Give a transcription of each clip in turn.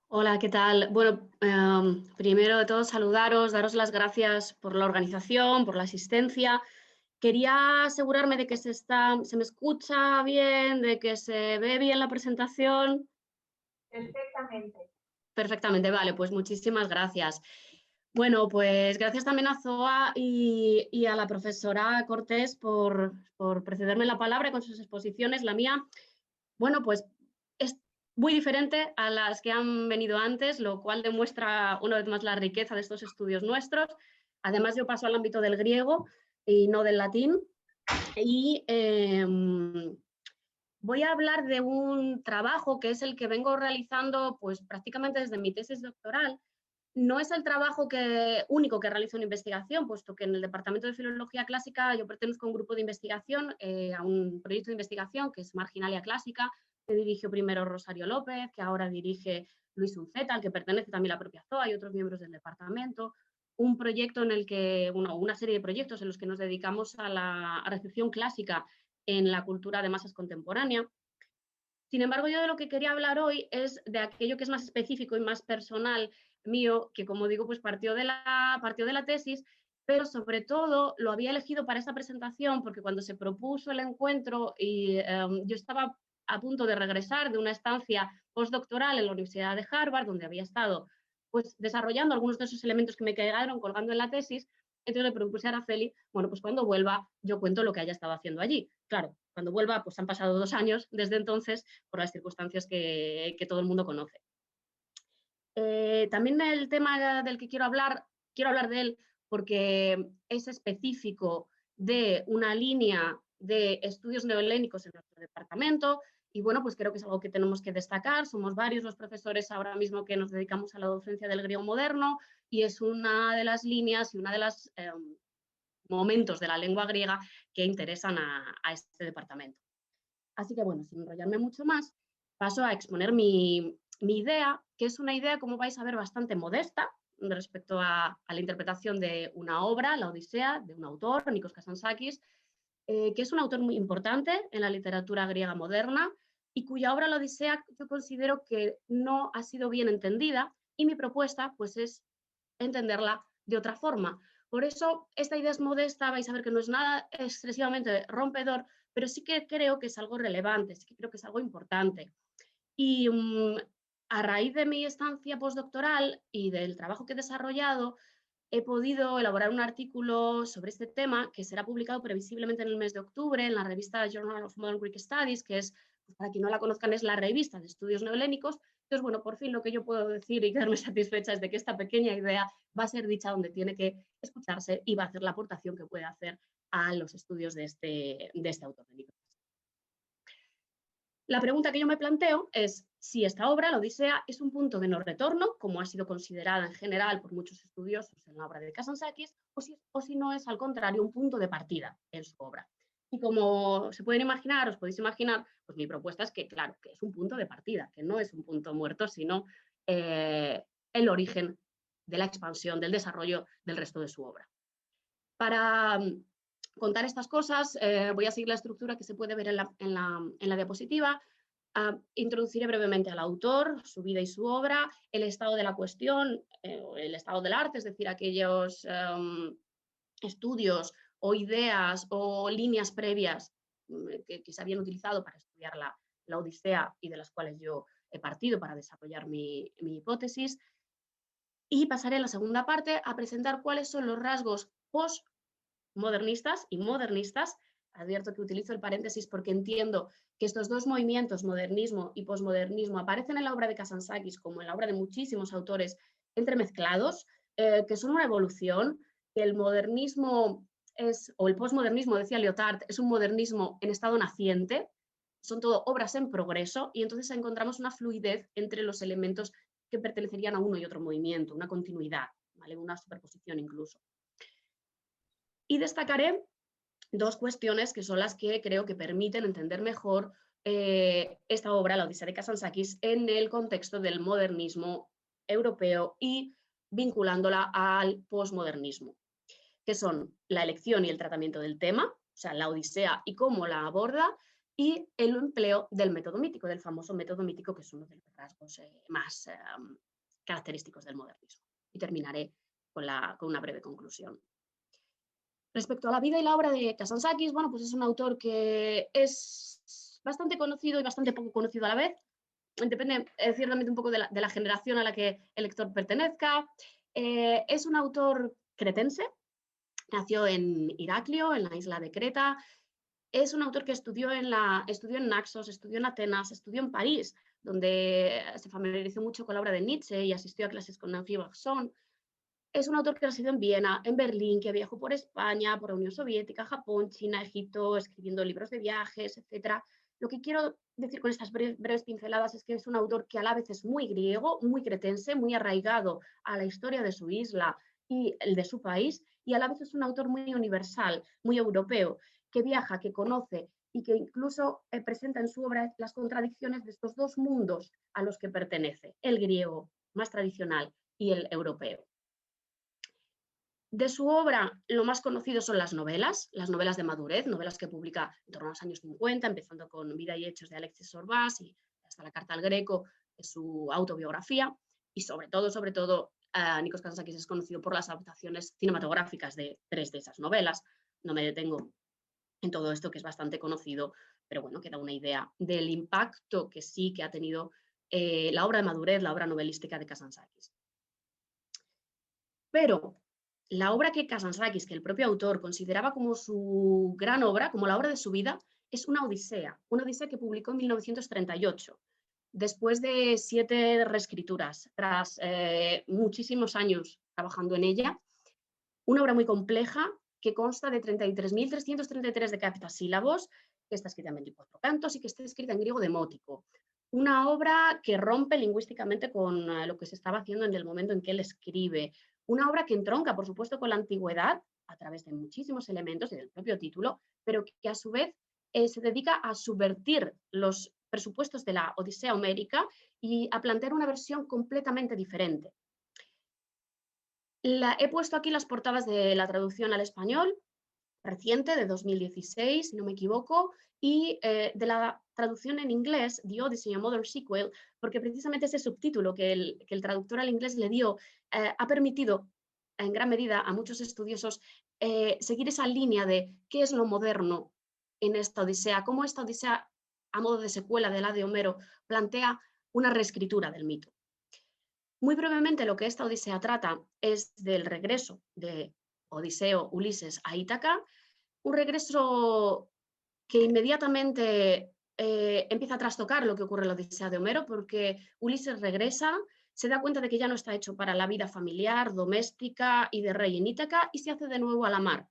Hola, ¿qué tal? Bueno, primero de todo saludaros, daros las gracias por la organización, por la asistencia. Quería asegurarme de que se me escucha bien, de que se ve bien la presentación. Perfectamente. Perfectamente, vale, pues muchísimas gracias. Bueno, pues gracias también a Zoa y a la profesora Cortés por precederme la palabra con sus exposiciones. La mía, bueno, pues es muy diferente a las que han venido antes, lo cual demuestra una vez más la riqueza de estos estudios nuestros. Además, yo paso al ámbito del griego y no del latín. Y voy a hablar de un trabajo que es el que vengo realizando pues prácticamente desde mi tesis doctoral. No es el trabajo único que realizo en investigación, puesto que en el Departamento de Filología Clásica yo pertenezco a un grupo de investigación, a un proyecto de investigación que es Marginalia Clásica, que dirigió primero Rosario López, que ahora dirige Luis Unceta, al que pertenece también la propia ZOA y otros miembros del departamento. Un proyecto en el que, una serie de proyectos en los que nos dedicamos a la recepción clásica en la cultura de masas contemporánea. Sin embargo, yo de lo que quería hablar hoy es de aquello que es más específico y más personal mío, que como digo, pues partió de la tesis, pero sobre todo lo había elegido para esta presentación porque cuando se propuso el encuentro y yo estaba a punto de regresar de una estancia postdoctoral en la Universidad de Harvard, donde había estado pues desarrollando algunos de esos elementos que me quedaron colgando en la tesis. Entonces le propuse a Araceli, bueno, pues cuando vuelva yo cuento lo que haya estado haciendo allí. Claro, cuando vuelva pues han pasado 2 años desde entonces por las circunstancias que todo el mundo conoce. También el tema del que quiero hablar de él porque es específico de una línea de estudios neohelénicos en nuestro departamento y bueno, pues creo que es algo que tenemos que destacar. Somos varios los profesores ahora mismo que nos dedicamos a la docencia del griego moderno y es una de las líneas y una de las momentos de la lengua griega que interesan a este departamento. Así que bueno, sin enrollarme mucho más, paso a exponer mi idea, que es una idea, como vais a ver, bastante modesta respecto a la interpretación de una obra, la Odisea, de un autor, Nikos Kazantzakis, que es un autor muy importante en la literatura griega moderna y cuya obra, la Odisea, yo considero que no ha sido bien entendida y mi propuesta pues es entenderla de otra forma. Por eso esta idea es modesta, vais a ver que no es nada excesivamente rompedor, pero sí que creo que es algo relevante, sí que creo que es algo importante. Y a raíz de mi estancia postdoctoral y del trabajo que he desarrollado, he podido elaborar un artículo sobre este tema que será publicado previsiblemente en el mes de octubre en la revista Journal of Modern Greek Studies, que es, pues para quien no la conozcan, es la revista de estudios neohelénicos. Entonces, bueno, por fin lo que yo puedo decir y quedarme satisfecha es de que esta pequeña idea va a ser dicha donde tiene que escucharse y va a hacer la aportación que puede hacer a los estudios de este autor de libros. La pregunta que yo me planteo es si esta obra, la Odisea, es un punto de no retorno, como ha sido considerada en general por muchos estudiosos en la obra de Kazantzakis, o si no es al contrario un punto de partida en su obra. Y como se pueden imaginar, os podéis imaginar, pues mi propuesta es que, claro, que es un punto de partida, que no es un punto muerto, sino el origen de la expansión, del desarrollo del resto de su obra. Para contar estas cosas, voy a seguir la estructura que se puede ver en la diapositiva. Introduciré brevemente al autor, su vida y su obra, el estado de la cuestión, el estado del arte, es decir, aquellos estudios o ideas o líneas previas que se habían utilizado para estudiar la Odisea y de las cuales yo he partido para desarrollar mi hipótesis. Y pasaré en la segunda parte a presentar cuáles son los rasgos postmodernistas y modernistas. Advierto que utilizo el paréntesis porque entiendo que estos dos movimientos, modernismo y posmodernismo, aparecen en la obra de Kazantzakis como en la obra de muchísimos autores entremezclados, que son una evolución, que el modernismo o el posmodernismo, decía Lyotard, es un modernismo en estado naciente, son todo obras en progreso y entonces encontramos una fluidez entre los elementos que pertenecerían a uno y otro movimiento, una continuidad, ¿vale? Una superposición incluso. Y destacaré dos cuestiones que son las que creo que permiten entender mejor esta obra, la Odisea de Kazantzakis, en el contexto del modernismo europeo y vinculándola al posmodernismo, que son la elección y el tratamiento del tema, o sea, la Odisea y cómo la aborda, y el empleo del método mítico, del famoso método mítico, que es uno de los rasgos más característicos del modernismo. Y terminaré con una breve conclusión. Respecto a la vida y la obra de Kazantzakis, bueno, pues es un autor que es bastante conocido y bastante poco conocido a la vez. Depende ciertamente un poco de la generación a la que el lector pertenezca. Es un autor cretense, nació en Heraclio, en la isla de Creta. Es un autor que estudió en Naxos, estudió en Atenas, estudió en París, donde se familiarizó mucho con la obra de Nietzsche y asistió a clases con Henri Bergson. Es un autor que ha sido en Viena, en Berlín, que viajó por España, por la Unión Soviética, Japón, China, Egipto, escribiendo libros de viajes, etc. Lo que quiero decir con estas breves pinceladas es que es un autor que a la vez es muy griego, muy cretense, muy arraigado a la historia de su isla y el de su país, y a la vez es un autor muy universal, muy europeo, que viaja, que conoce y que incluso presenta en su obra las contradicciones de estos dos mundos a los que pertenece, el griego más tradicional y el europeo. De su obra, lo más conocido son las novelas de madurez, novelas que publica en torno a los años 50, empezando con Vida y Hechos de Alexis Sorbás y hasta La Carta al Greco, que es su autobiografía, y sobre todo, Nikos Kazantzakis es conocido por las adaptaciones cinematográficas de 3 de esas novelas. No me detengo en todo esto, que es bastante conocido, pero bueno, que da una idea del impacto que sí que ha tenido la obra de madurez, la obra novelística de Kazantzakis. Pero la obra que Kazantzakis, que el propio autor consideraba como su gran obra, como la obra de su vida, es una odisea que publicó en 1938, después de 7 reescrituras, tras muchísimos años trabajando en ella. Una obra muy compleja que consta de 33.333 decaptasílabos, que está escrita en 24 cantos y que está escrita en griego demótico. Una obra que rompe lingüísticamente con lo que se estaba haciendo en el momento en que él escribe. Una obra que entronca, por supuesto, con la antigüedad a través de muchísimos elementos y del propio título, pero que a su vez se dedica a subvertir los presupuestos de la Odisea homérica y a plantear una versión completamente diferente. He puesto aquí las portadas de la traducción al español reciente, de 2016, si no me equivoco, y de la traducción en inglés, The Odyssey, a Modern Sequel, porque precisamente ese subtítulo que el traductor al inglés le dio ha permitido en gran medida a muchos estudiosos seguir esa línea de qué es lo moderno en esta Odisea, cómo esta Odisea, a modo de secuela de la de Homero, plantea una reescritura del mito. Muy brevemente, lo que esta Odisea trata es del regreso de Odiseo, Ulises, a Ítaca, un regreso que inmediatamente empieza a trastocar lo que ocurre en la Odisea de Homero, porque Ulises regresa, se da cuenta de que ya no está hecho para la vida familiar, doméstica y de rey en Ítaca, y se hace de nuevo a la mar.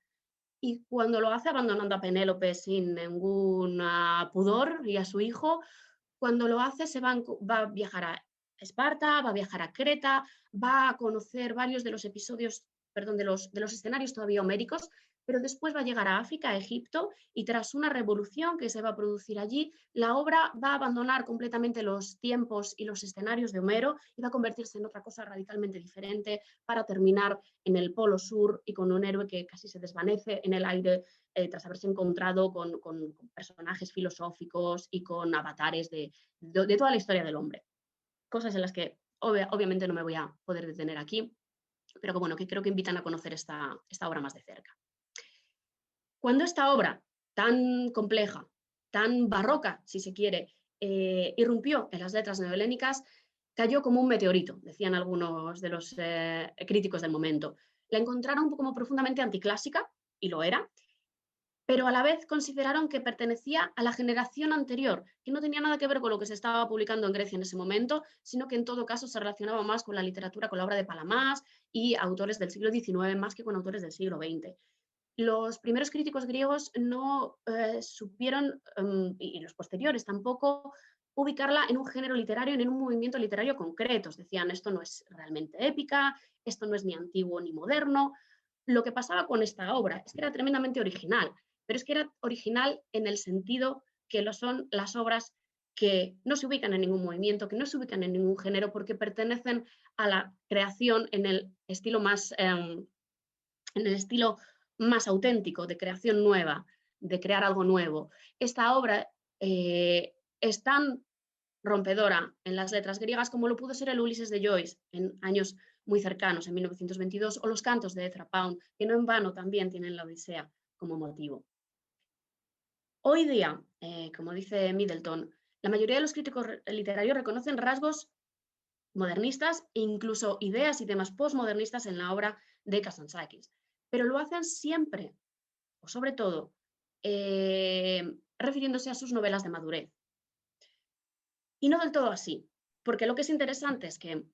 Y cuando lo hace abandonando a Penélope sin ningún pudor y a su hijo, cuando lo hace va a viajar a Esparta, va a viajar a Creta, va a conocer varios de los episodios, perdón, de los escenarios todavía homéricos, pero después va a llegar a África, a Egipto, y tras una revolución que se va a producir allí, la obra va a abandonar completamente los tiempos y los escenarios de Homero y va a convertirse en otra cosa radicalmente diferente para terminar en el Polo Sur y con un héroe que casi se desvanece en el aire tras haberse encontrado con personajes filosóficos y con avatares de toda la historia del hombre. Cosas en las que obviamente no me voy a poder detener aquí, pero que, bueno, que creo que invitan a conocer esta obra más de cerca. Cuando esta obra tan compleja, tan barroca, si se quiere, irrumpió en las letras neohelénicas, cayó como un meteorito, decían algunos de los críticos del momento. La encontraron como profundamente anticlásica, y lo era, pero a la vez consideraron que pertenecía a la generación anterior, que no tenía nada que ver con lo que se estaba publicando en Grecia en ese momento, sino que en todo caso se relacionaba más con la literatura, con la obra de Palamás y autores del siglo XIX, más que con autores del siglo XX. Los primeros críticos griegos no supieron, y los posteriores tampoco, ubicarla en un género literario, en un movimiento literario concreto. Decían, esto no es realmente épica, esto no es ni antiguo ni moderno. Lo que pasaba con esta obra es que era tremendamente original, pero es que era original en el sentido que lo son las obras que no se ubican en ningún movimiento, que no se ubican en ningún género, porque pertenecen a la creación en el estilo más auténtico, de creación nueva, de crear algo nuevo. Esta obra es tan rompedora en las letras griegas como lo pudo ser el Ulises de Joyce en años muy cercanos, en 1922, o los cantos de Ezra Pound, que no en vano también tienen la Odisea como motivo. Hoy día, como dice Middleton, la mayoría de los críticos literarios reconocen rasgos modernistas e incluso ideas y temas postmodernistas en la obra de Kazantzakis, pero lo hacen siempre, o sobre todo, refiriéndose a sus novelas de madurez. Y no del todo así, porque lo que es interesante es que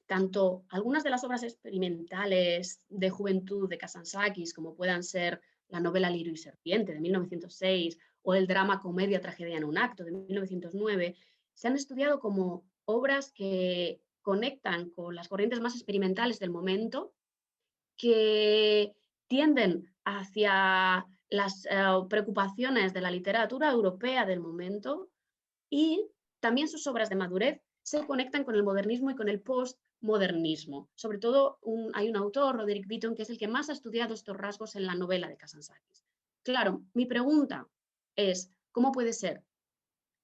tanto algunas de las obras experimentales de juventud de Kazantzakis, como puedan ser la novela Lirio y Serpiente de 1906 o el drama Comedia, Tragedia en un acto de 1909, se han estudiado como obras que conectan con las corrientes más experimentales del momento, que tienden hacia las preocupaciones de la literatura europea del momento, y también sus obras de madurez se conectan con el modernismo y con el postmodernismo. Sobre todo hay un autor, Roderick Beaton, que es el que más ha estudiado estos rasgos en la novela de Kazantzakis. Claro, mi pregunta es, ¿cómo puede ser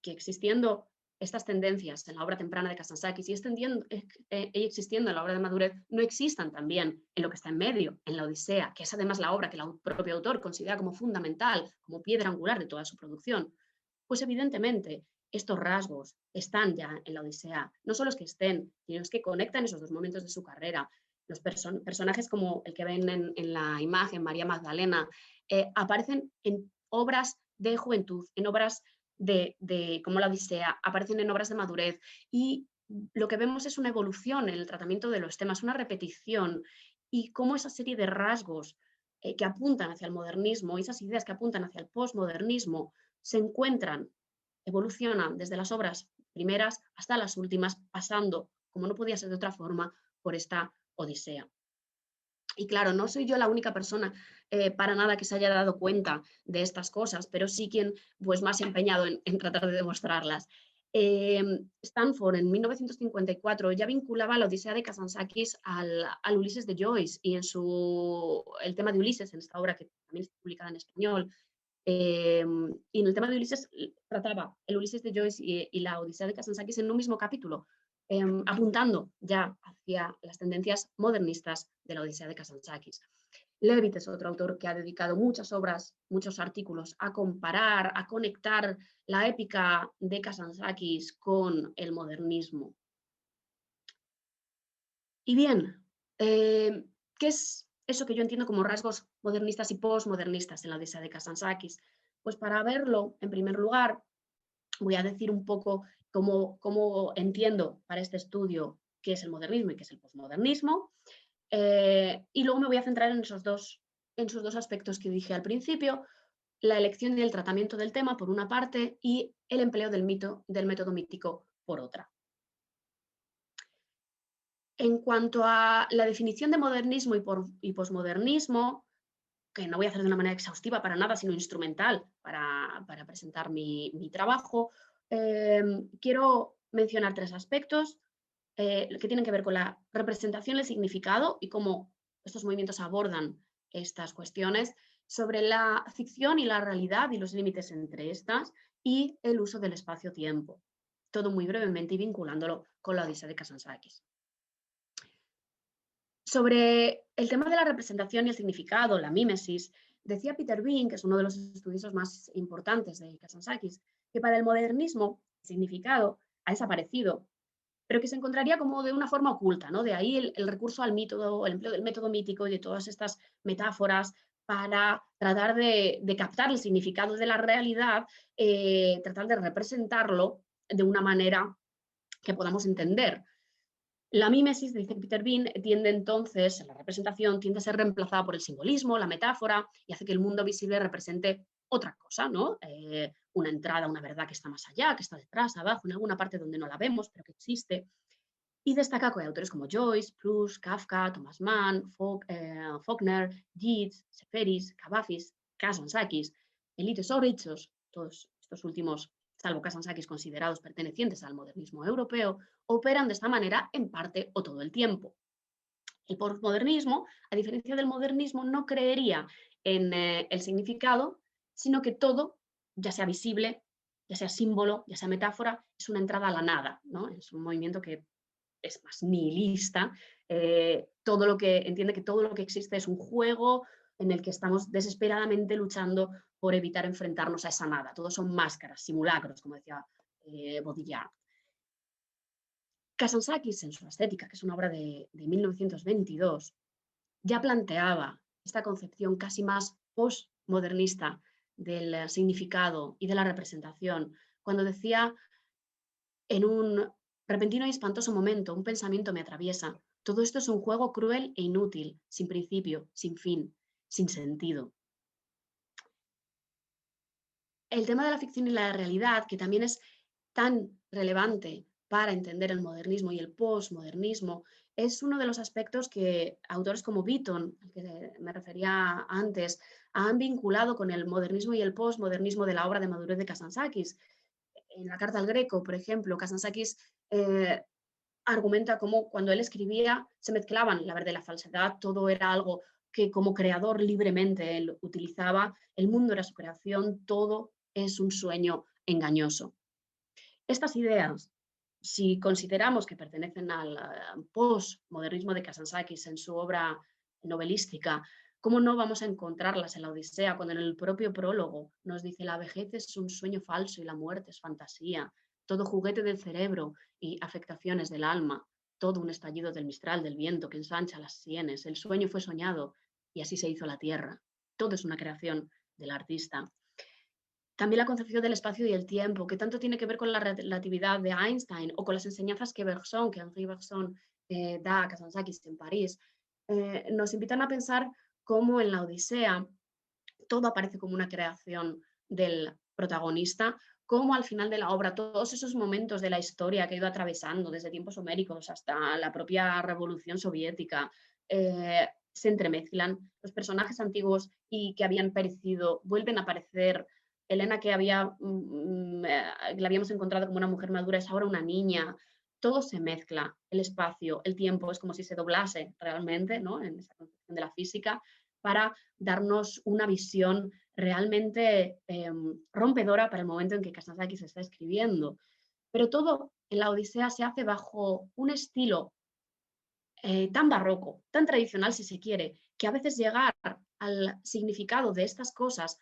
que existiendo estas tendencias en la obra temprana de Kazantzakis y existiendo en la obra de madurez, no existan también en lo que está en medio, en la Odisea, que es además la obra que el propio autor considera como fundamental, como piedra angular de toda su producción? Pues evidentemente estos rasgos están ya en la Odisea. No solo es que estén, sino es que conectan esos dos momentos de su carrera. Los personajes como el que ven en la imagen, María Magdalena, aparecen en obras de juventud, en obras como la Odisea, aparecen en obras de madurez, y lo que vemos es una evolución en el tratamiento de los temas, una repetición, y cómo esa serie de rasgos que apuntan hacia el modernismo, y esas ideas que apuntan hacia el postmodernismo, se encuentran, evolucionan desde las obras primeras hasta las últimas, pasando, como no podía ser de otra forma, por esta Odisea. Y claro, no soy yo la única persona para nada que se haya dado cuenta de estas cosas, pero sí quien pues, más empeñado en tratar de demostrarlas. Stanford en 1954 ya vinculaba la Odisea de Kazantzakis al Ulises de Joyce, y el tema de Ulises, en esta obra que también está publicada en español, y en el tema de Ulises trataba el Ulises de Joyce y la Odisea de Kazantzakis en un mismo capítulo, apuntando ya hacia las tendencias modernistas de la Odisea de Kazantzakis. Levitt es otro autor que ha dedicado muchas obras, muchos artículos a comparar, a conectar la épica de Kazantzakis con el modernismo. Y bien, ¿qué es eso que yo entiendo como rasgos modernistas y postmodernistas en la Odisea de Kazantzakis? Pues para verlo, en primer lugar, voy a decir un poco cómo entiendo para este estudio qué es el modernismo y qué es el postmodernismo, y luego me voy a centrar en esos dos aspectos que dije al principio: la elección y el tratamiento del tema por una parte y el empleo del método mítico por otra. En cuanto a la definición de modernismo y posmodernismo, que no voy a hacer de una manera exhaustiva para nada, sino instrumental para presentar mi trabajo, quiero mencionar tres aspectos que tienen que ver con la representación, el significado y cómo estos movimientos abordan estas cuestiones, sobre la ficción y la realidad y los límites entre estas, y el uso del espacio-tiempo. Todo muy brevemente y vinculándolo con la Odisea de Kazantzakis. Sobre el tema de la representación y el significado, la mímesis, decía Peter Bean, que es uno de los estudiosos más importantes de Kazantzakis, que para el modernismo el significado ha desaparecido, pero que se encontraría como de una forma oculta, ¿no? De ahí el recurso al método, el empleo del método mítico y de todas estas metáforas para tratar de captar el significado de la realidad, tratar de representarlo de una manera que podamos entender. La mímesis, dice Peter Bean, tiende entonces, la representación tiende a ser reemplazada por el simbolismo, la metáfora, y hace que el mundo visible represente otra cosa, ¿no? Una entrada, una verdad que está más allá, que está detrás, abajo, en alguna parte donde no la vemos, pero que existe. Y destaca con autores como Joyce, Proust, Kafka, Thomas Mann, Faulkner, Yeats, Seferis, Kavafis, Kazantzakis, Elites Orichos, todos estos últimos, salvo Kazantzakis, considerados pertenecientes al modernismo europeo, operan de esta manera en parte o todo el tiempo. El postmodernismo, a diferencia del modernismo, no creería en el significado, sino que todo, ya sea visible, ya sea símbolo, ya sea metáfora, es una entrada a la nada, ¿no? Es un movimiento que es más nihilista, todo lo que entiende que todo lo que existe es un juego en el que estamos desesperadamente luchando por evitar enfrentarnos a esa nada. Todos son máscaras, simulacros, como decía Baudrillard. Kazantzakis, en su Estética, que es una obra de 1922, ya planteaba esta concepción casi más postmodernista del significado y de la representación, cuando decía: en un repentino y espantoso momento, un pensamiento me atraviesa. Todo esto es un juego cruel e inútil, sin principio, sin fin, sin sentido. El tema de la ficción y la realidad, que también es tan relevante para entender el modernismo y el postmodernismo, es uno de los aspectos que autores como Beaton, al que me refería antes, han vinculado con el modernismo y el postmodernismo de la obra de madurez de Kazantzakis. En la Carta al Greco, por ejemplo, Kazantzakis argumenta cómo cuando él escribía se mezclaban la verdad y la falsedad, todo era algo que como creador libremente él utilizaba, el mundo era su creación, todo es un sueño engañoso. Estas ideas, si consideramos que pertenecen al postmodernismo de Kazantzakis en su obra novelística, ¿cómo no vamos a encontrarlas en la Odisea cuando en el propio prólogo nos dice la vejez es un sueño falso y la muerte es fantasía, todo juguete del cerebro y afectaciones del alma, todo un estallido del mistral, del viento que ensancha las sienes, el sueño fue soñado y así se hizo la tierra, todo es una creación del artista. También la concepción del espacio y el tiempo, que tanto tiene que ver con la relatividad de Einstein o con las enseñanzas que Henri Bergson da a Kazantzakis en París, nos invitan a pensar cómo en la Odisea todo aparece como una creación del protagonista, cómo al final de la obra todos esos momentos de la historia que ha ido atravesando desde tiempos homéricos hasta la propia revolución soviética, se entremezclan. Los personajes antiguos y que habían perecido vuelven a aparecer. Elena, que la habíamos encontrado como una mujer madura, es ahora una niña. Todo se mezcla, el espacio, el tiempo, es como si se doblase realmente, ¿no? En esa concepción de la física, para darnos una visión realmente rompedora para el momento en que Kazantzakis está escribiendo. Pero todo en la Odisea se hace bajo un estilo tan barroco, tan tradicional si se quiere, que a veces llegar al significado de estas cosas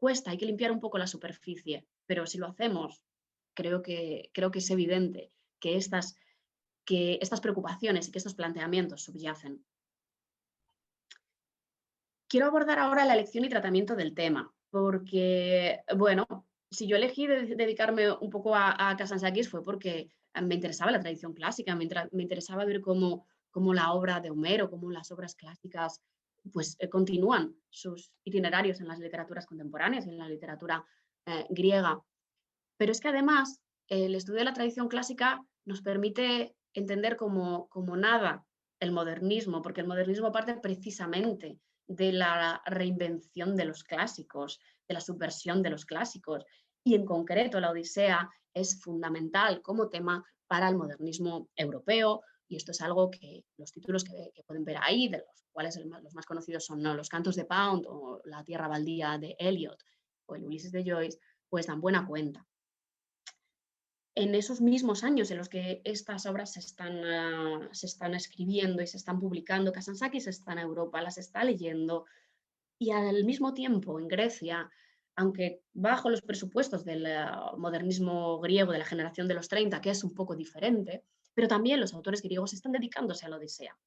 cuesta, hay que limpiar un poco la superficie, pero si lo hacemos, creo que es evidente que estas preocupaciones y que estos planteamientos subyacen. Quiero abordar ahora la elección y tratamiento del tema, porque, bueno, si yo elegí dedicarme un poco a Kazantzakis fue porque me interesaba la tradición clásica, me interesaba ver cómo la obra de Homero, cómo las obras clásicas pues continúan sus itinerarios en las literaturas contemporáneas, en la literatura griega. Pero es que además el estudio de la tradición clásica nos permite entender como nada el modernismo, porque el modernismo parte precisamente de la reinvención de los clásicos, de la subversión de los clásicos. Y en concreto la Odisea es fundamental como tema para el modernismo europeo, y esto es algo que los títulos que pueden ver ahí, de los cuales los más conocidos son, ¿no?, Los Cantos de Pound o La Tierra Baldía de Eliot o el Ulises de Joyce, pues dan buena cuenta. En esos mismos años en los que estas obras se están escribiendo y se están publicando, Kazantzakis está en Europa, las está leyendo, y al mismo tiempo en Grecia, aunque bajo los presupuestos del modernismo griego de la generación de los 30, que es un poco diferente, pero también los autores griegos están dedicándose a la Odisea.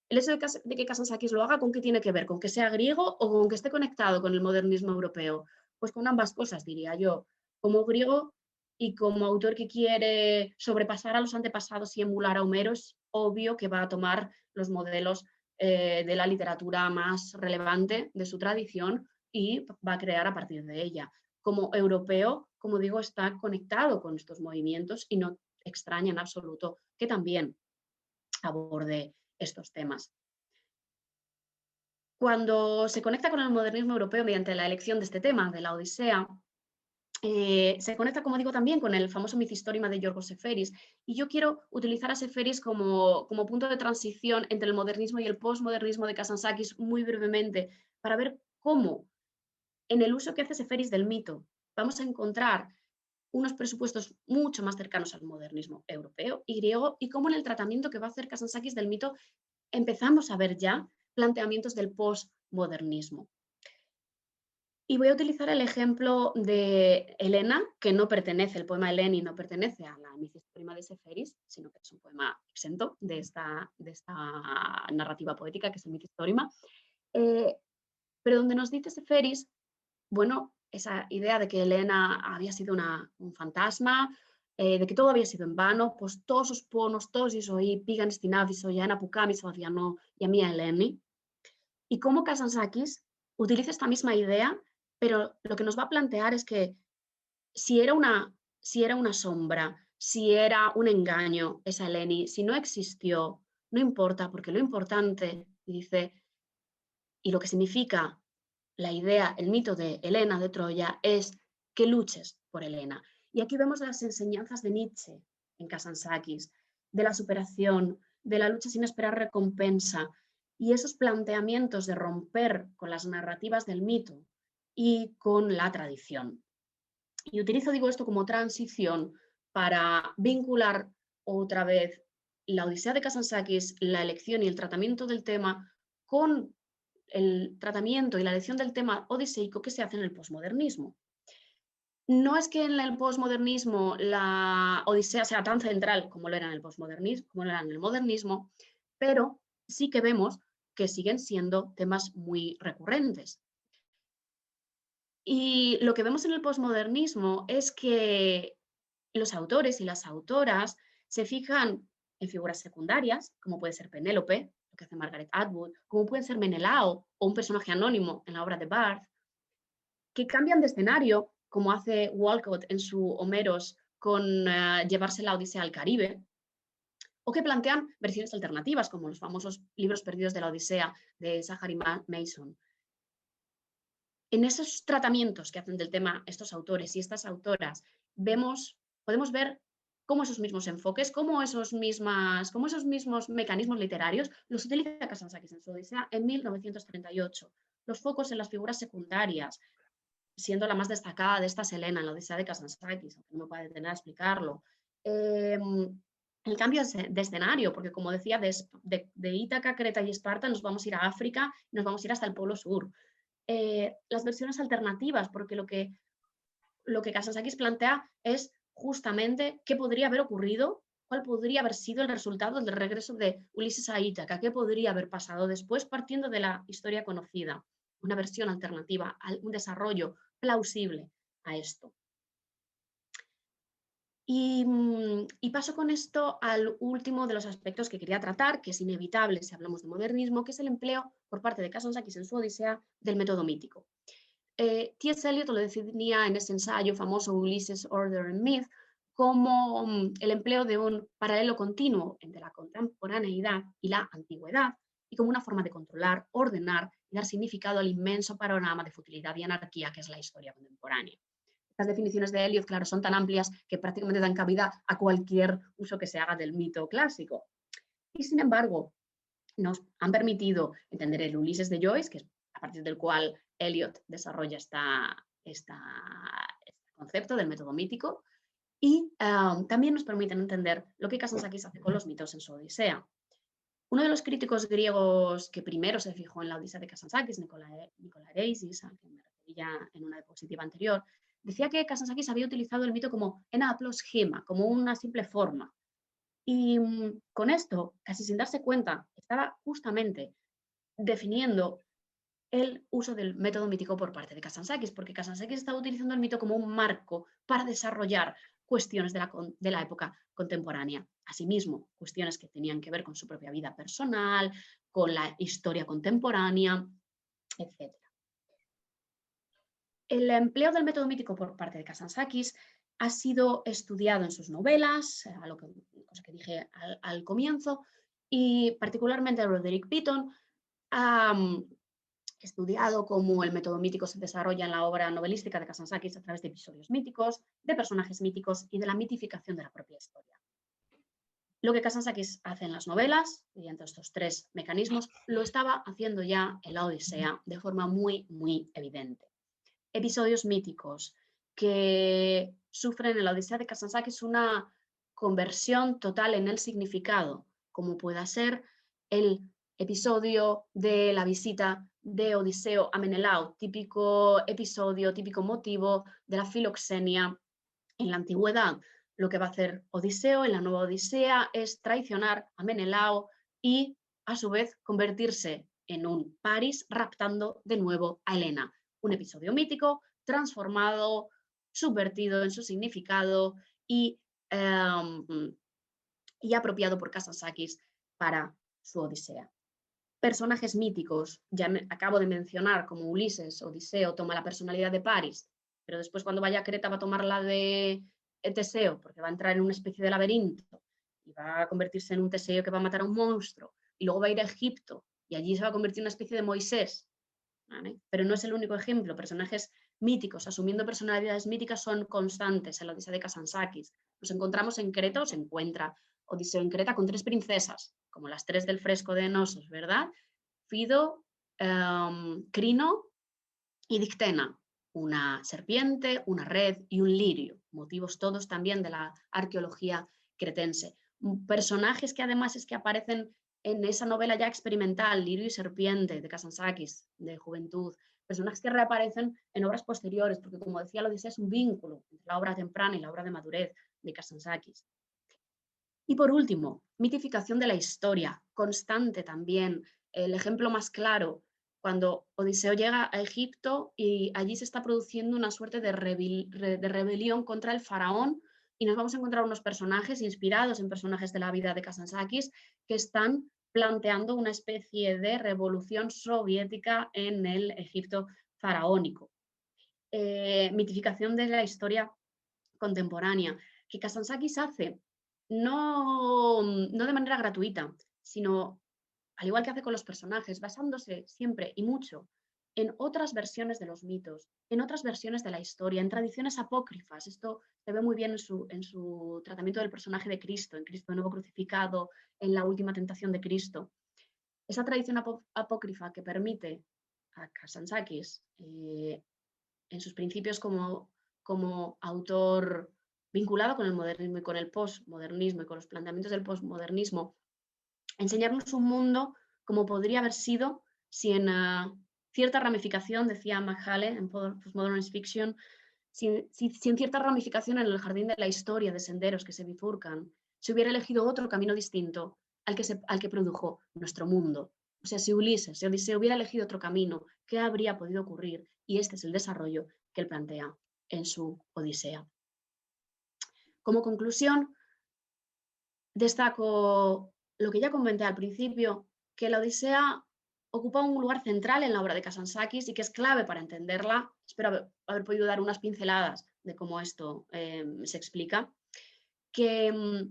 El hecho de que Kazantzakis lo haga, ¿con qué tiene que ver? ¿Con que sea griego o con que esté conectado con el modernismo europeo? Pues con ambas cosas, diría yo. Como griego y como autor que quiere sobrepasar a los antepasados y emular a Homero, es obvio que va a tomar los modelos de la literatura más relevante de su tradición y va a crear a partir de ella. Como europeo, como digo, está conectado con estos movimientos y no extraña en absoluto que también aborde estos temas. Cuando se conecta con el modernismo europeo mediante la elección de este tema, de la Odisea, se conecta, como digo, también con el famoso Michistorima de Yorgos Seferis, y yo quiero utilizar a Seferis como punto de transición entre el modernismo y el postmodernismo de Kazantzakis muy brevemente, para ver cómo en el uso que hace Seferis del mito vamos a encontrar unos presupuestos mucho más cercanos al modernismo europeo y griego, y cómo en el tratamiento que va a hacer Kazantzakis del mito empezamos a ver ya planteamientos del postmodernismo. Y voy a utilizar el ejemplo de Helena, que no pertenece, el poema Heleni no pertenece a la Michistorima de Seferis, sino que es un poema exento de esta narrativa poética que es el Michistorima, pero donde nos dice Seferis, bueno, esa idea de que Helena había sido un fantasma, de que todo había sido en vano, pues todos os ponos, todos isoí, pigan stinaviso, ya en apucamis, y a mí Heleni. Y cómo Kazantzakis utiliza esta misma idea, pero lo que nos va a plantear es que si era una sombra, si era un engaño esa Eleni, si no existió, no importa, porque lo importante, dice, y lo que significa la idea, el mito de Helena de Troya, es que luches por Helena. Y aquí vemos las enseñanzas de Nietzsche en Kazantzakis, de la superación, de la lucha sin esperar recompensa, y esos planteamientos de romper con las narrativas del mito y con la tradición. Y utilizo, digo, esto como transición para vincular otra vez la Odisea de Kazantzakis, la elección y el tratamiento del tema con el tratamiento y la elección del tema odiseico que se hace en el posmodernismo. No es que en el posmodernismo la Odisea sea tan central como lo era en el posmodernismo, como lo era en el modernismo, pero sí que vemos que siguen siendo temas muy recurrentes. Y lo que vemos en el posmodernismo es que los autores y las autoras se fijan en figuras secundarias, como puede ser Penélope, lo que hace Margaret Atwood, como puede ser Menelao o un personaje anónimo en la obra de Barth, que cambian de escenario, como hace Walcott en su Homeros con llevarse la Odisea al Caribe, o que plantean versiones alternativas, como los famosos libros perdidos de la Odisea de Zachary Mason. En esos tratamientos que hacen del tema estos autores y estas autoras, podemos ver cómo esos mismos enfoques, cómo esos mismos mecanismos literarios los utiliza Kazantzakis en su Odisea en 1938. Los focos en las figuras secundarias, siendo la más destacada de estas Helena en la Odisea de Kazantzakis, aunque no me pueda detener a explicarlo. El cambio de escenario, porque como decía, de Ítaca, Creta y Esparta nos vamos a ir a África, nos vamos a ir hasta el Polo Sur. Las versiones alternativas, porque lo que Kazantzakis plantea es justamente qué podría haber ocurrido, cuál podría haber sido el resultado del regreso de Ulises a Ítaca, qué podría haber pasado después partiendo de la historia conocida, una versión alternativa, un desarrollo plausible a esto. Y paso con esto al último de los aspectos que quería tratar, que es inevitable si hablamos de modernismo, que es el empleo por parte de Kazantzakis en su Odisea del método mítico. T.S. Eliot lo definía en ese ensayo famoso Ulysses, Order and Myth como el empleo de un paralelo continuo entre la contemporaneidad y la antigüedad y como una forma de controlar, ordenar y dar significado al inmenso panorama de futilidad y anarquía que es la historia contemporánea. Las definiciones de Eliot, claro, son tan amplias que prácticamente dan cabida a cualquier uso que se haga del mito clásico. Y sin embargo, nos han permitido entender el Ulises de Joyce, que es a partir del cual Eliot desarrolla este concepto del método mítico, y también nos permiten entender lo que Kazantzakis hace con los mitos en su Odisea. Uno de los críticos griegos que primero se fijó en la Odisea de Kazantzakis, Nicolairesis, al que me refería en una diapositiva anterior, decía que Kazantzakis había utilizado el mito como enaplos schema, como una simple forma. Y con esto, casi sin darse cuenta, estaba justamente definiendo el uso del método mítico por parte de Kazantzakis, porque Kazantzakis estaba utilizando el mito como un marco para desarrollar cuestiones de la época contemporánea. Asimismo, cuestiones que tenían que ver con su propia vida personal, con la historia contemporánea, etc. El empleo del método mítico por parte de Kazantzakis ha sido estudiado en sus novelas, cosa que dije al comienzo, y particularmente Roderick Beaton ha estudiado cómo el método mítico se desarrolla en la obra novelística de Kazantzakis a través de episodios míticos, de personajes míticos y de la mitificación de la propia historia. Lo que Kazantzakis hace en las novelas, mediante estos tres mecanismos, lo estaba haciendo ya en la Odisea de forma muy, muy evidente. Episodios míticos que sufren en la Odisea de Kazantzakis una conversión total en el significado, como pueda ser el episodio de la visita de Odiseo a Menelao, típico episodio, típico motivo de la filoxenia en la antigüedad. Lo que va a hacer Odiseo en la nueva Odisea es traicionar a Menelao y a su vez convertirse en un Paris raptando de nuevo a Helena. Un episodio mítico, transformado, subvertido en su significado y apropiado por Kazantzakis para su Odisea. Personajes míticos, ya acabo de mencionar, como Ulises, Odiseo toma la personalidad de Paris, pero después cuando vaya a Creta va a tomar la de Teseo, porque va a entrar en una especie de laberinto y va a convertirse en un Teseo que va a matar a un monstruo, y luego va a ir a Egipto y allí se va a convertir en una especie de Moisés, ¿vale? Pero no es el único ejemplo. Personajes míticos, asumiendo personalidades míticas, son constantes en la Odisea de Kazantzakis. Nos encontramos en Creta, o se encuentra Odiseo en Creta con 3 princesas, como las 3 del fresco de Nosos, ¿verdad? Fido, Crino y Dictena, una serpiente, una red y un lirio, motivos todos también de la arqueología cretense. Personajes que además es que aparecen en esa novela ya experimental, Lirio y Serpiente, de Kazantzakis, de Juventud, personajes que reaparecen en obras posteriores, porque como decía, la Odisea es un vínculo entre la obra temprana y la obra de madurez de Kazantzakis. Y por último, mitificación de la historia, constante también. El ejemplo más claro, cuando Odiseo llega a Egipto y allí se está produciendo una suerte de rebelión contra el faraón, y nos vamos a encontrar unos personajes inspirados en personajes de la vida de Kazantzakis que están planteando una especie de revolución soviética en el Egipto faraónico. Mitificación de la historia contemporánea, que Kazantzakis hace no de manera gratuita, sino al igual que hace con los personajes, basándose siempre y mucho en otras versiones de los mitos, en otras versiones de la historia, en tradiciones apócrifas. Esto se ve muy bien en su tratamiento del personaje de Cristo, en Cristo de nuevo crucificado, en la última tentación de Cristo. Esa tradición apócrifa que permite a Kazantzakis, en sus principios como autor vinculado con el modernismo y con el postmodernismo y con los planteamientos del postmodernismo, enseñarnos un mundo como podría haber sido si en cierta ramificación, decía McHale en Postmodernist Fiction, si en cierta ramificación en el jardín de la historia de senderos que se bifurcan, se hubiera elegido otro camino distinto al que produjo nuestro mundo. O sea, si Ulises, si Odiseo hubiera elegido otro camino, ¿qué habría podido ocurrir? Y este es el desarrollo que él plantea en su Odisea. Como conclusión, destaco lo que ya comenté al principio, que la Odisea ocupa un lugar central en la obra de Kazantzakis y que es clave para entenderla. Espero haber podido dar unas pinceladas de cómo esto se explica. Que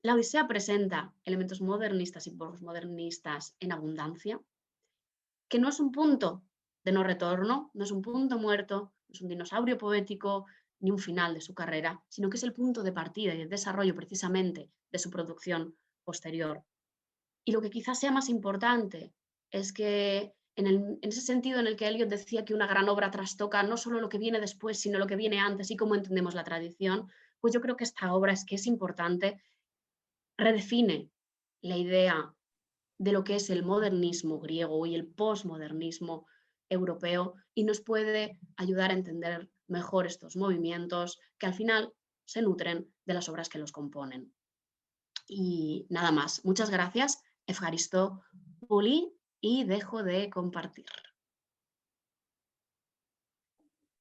la Odisea presenta elementos modernistas y postmodernistas en abundancia, que no es un punto de no retorno, no es un punto muerto, no es un dinosaurio poético, ni un final de su carrera, sino que es el punto de partida y de desarrollo precisamente de su producción posterior. Y lo que quizás sea más importante es que en ese sentido en el que Eliot decía que una gran obra trastoca no solo lo que viene después, sino lo que viene antes y cómo entendemos la tradición, pues yo creo que esta obra es importante, redefine la idea de lo que es el modernismo griego y el posmodernismo europeo y nos puede ayudar a entender mejor estos movimientos que al final se nutren de las obras que los componen. Y nada más. Muchas gracias. Efharisto Puli, y dejo de compartir.